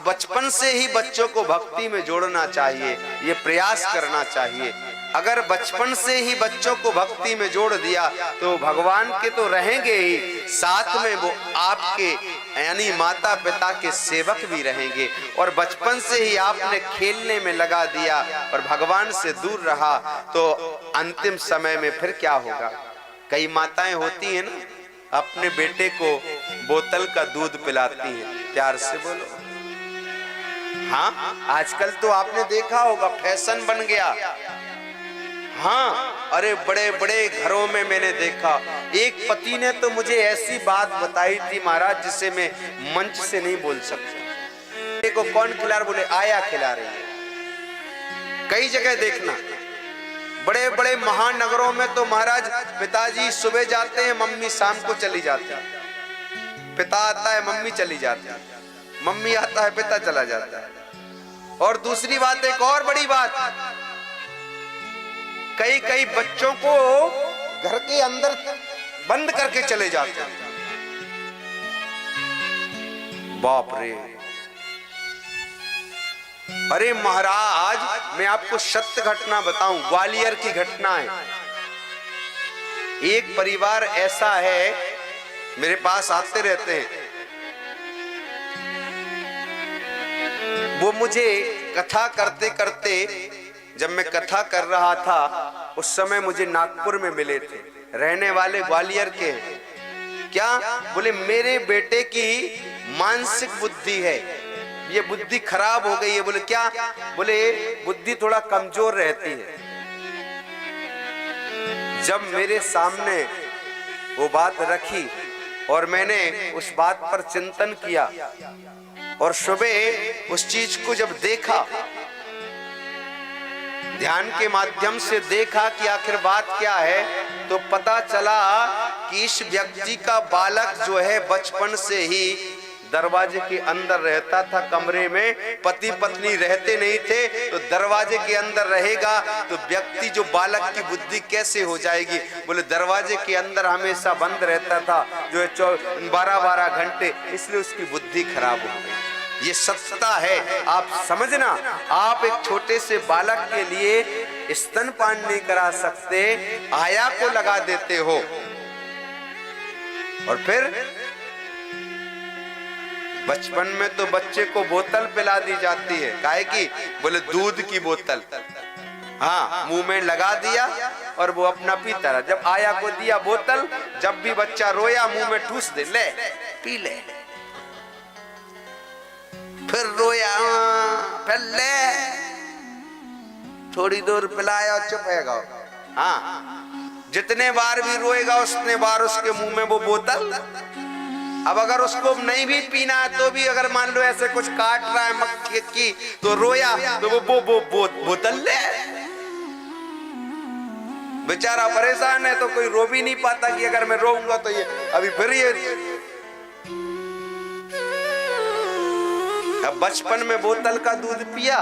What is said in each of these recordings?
बचपन से ही बच्चों को भक्ति में जोड़ना चाहिए, ये प्रयास करना चाहिए। अगर बचपन से ही बच्चों को भक्ति में जोड़ दिया तो भगवान के तो रहेंगे ही, साथ में वो आपके यानी माता पिता के सेवक भी रहेंगे। और बचपन से ही आपने खेलने में लगा दिया और भगवान से दूर रहा तो अंतिम समय में फिर क्या होगा? कई माताएं होती हैं ना, अपने बेटे को बोतल का दूध पिलाती हैं। प्यार से बोलो। हाँ, आजकल तो आपने देखा होगा, फैशन बन गया। हाँ, अरे बड़े बड़े घरों में मैंने देखा। एक पति ने तो मुझे ऐसी बात बताई थी महाराज, जिसे मैं मंच से नहीं बोल सकता। बेटे को कौन खिला रहा? बोले आया खिला रही है। कई जगह देखना, बड़े बड़े महानगरों में तो महाराज पिताजी सुबह जाते हैं, मम्मी शाम को चली जाती है। पिता आता है, मम्मी चली जाती है, मम्मी आता है, पिता चला जाता है। और दूसरी बात, एक और बड़ी बात, कई कई बच्चों को घर के अंदर बंद करके चले जाते हैं। बाप रे! अरे महाराज, मैं आपको सत्य घटना बताऊं, ग्वालियर की घटना है। एक परिवार ऐसा है, मेरे पास आते रहते हैं, वो मुझे कथा करते करते, जब मैं कथा कर रहा था उस समय मुझे नागपुर में मिले थे। रहने वाले ग्वालियर के हैं। क्या? बोले मेरे बेटे की मानसिक बुद्धि है, ये बुद्धि खराब हो गई है। बोले क्या? बोले बुद्धि थोड़ा कमजोर रहती है। जब मेरे सामने वो बात रखी और मैंने उस बात पर चिंतन किया और सुबह उस चीज को जब देखा, ध्यान के माध्यम से देखा कि आखिर बात क्या है, तो पता चला कि इस व्यक्ति का बालक जो है बचपन से ही दरवाजे के अंदर रहता था। कमरे में पति पत्नी रहते नहीं थे, तो दरवाजे के अंदर रहेगा तो व्यक्ति जो बालक की बुद्धि कैसे हो जाएगी? बोले दरवाजे के अंदर हमेशा बंद रहता था जो है 12-12 घंटे, इसलिए उसकी बुद्धि खराब हो गई। ये सत्यता है, आप समझना। आप एक छोटे से बालक के लिए स्तनपान नहीं करा सकते, आया को लगा देते हो और फिर बचपन में तो बच्चे को बोतल पिला दी जाती है। काहे की? बोले दूध की बोतल। हाँ, मुंह में लगा दिया और वो अपना पीता रहा। जब आया को दिया बोतल, जब भी बच्चा रोया मुंह में ठूस दे, ले पी ले। फिर रोया, फिर ले, थोड़ी दूर पिलाया, चुपेगा। हाँ, जितने बार भी रोएगा उतने बार उसके मुंह में वो बोतल। अब अगर उसको नहीं भी पीना है तो भी, अगर मान लो ऐसे कुछ काट रहा है मक्खी की, तो रोया तो वो बोतल ले। बेचारा परेशान है, तो कोई रो भी नहीं पाता कि अगर मैं रोऊंगा तो ये अभी फिर ये। अब बचपन में बोतल का दूध पिया,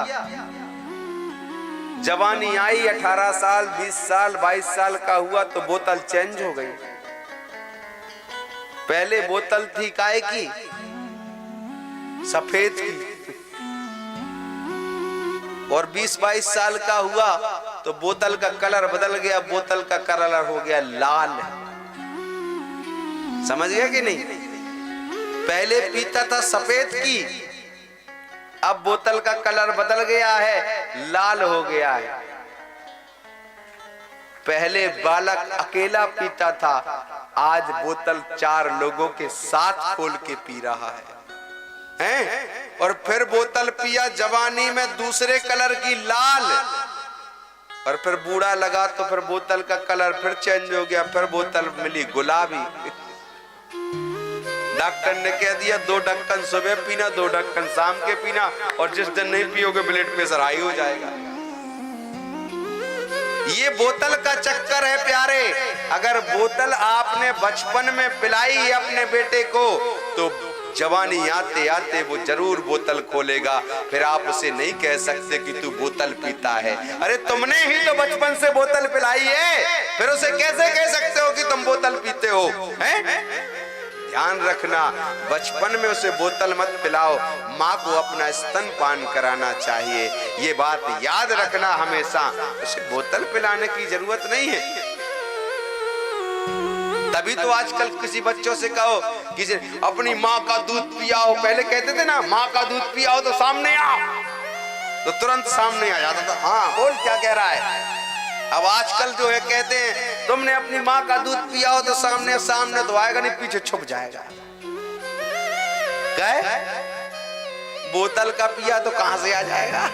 जवानी आई, 18 साल, 20 साल, 22 साल का हुआ तो बोतल चेंज हो गई। पहले बोतल थी काहे की? सफेद की। और 20-22 साल का हुआ तो बोतल का कलर बदल गया, बोतल का कलर हो गया लाल। समझ गया कि नहीं? पहले पीता था सफेद की, अब बोतल का कलर बदल गया है, लाल हो गया है। पहले बालक अकेला पीता था, आज बोतल 4 लोगों के साथ खोल के पी रहा है। और फिर बोतल पिया जवानी में दूसरे कलर की लाल, और फिर बूढ़ा लगा तो फिर बोतल का कलर फिर चेंज हो गया, फिर बोतल मिली गुलाबी। डॉक्टर ने कह दिया 2 ढक्कन सुबह पीना, 2 ढक्कन शाम के पीना, और जिस दिन नहीं पियोगे ब्लड प्रेशर हाई हो जाएगा। ये बोतल का चक्कर है प्यारे। अगर बोतल आपने बचपन में पिलाई अपने बेटे को तो जवानी आते आते वो जरूर बोतल खोलेगा। फिर आप उसे नहीं कह सकते कि तू बोतल पीता है। अरे तुमने ही तो बचपन से बोतल पिलाई है, फिर उसे कैसे कह सकते हो कि तुम बोतल पीते हो? हैं? ध्यान रखना, बचपन में उसे बोतल मत पिलाओ, माँ को अपना स्तनपान कराना चाहिए। ये बात याद रखना हमेशा, उसे बोतल पिलाने की जरूरत नहीं है। तभी तो आजकल किसी बच्चों से कहो किसी अपनी माँ का दूध पियाओ, पहले कहते थे ना माँ का दूध पियाओ तो सामने आओ, तो तुरंत सामने आ जाता था, हाँ बोल क्या कह रहा है। अब आजकल जो है कहते हैं तुमने अपनी माँ का दूध पियाओ तो सामने, सामने तो आएगा नहीं, पीछे छुप जाएगा। गए बोतल का पिया तो कहां से आ जाएगा।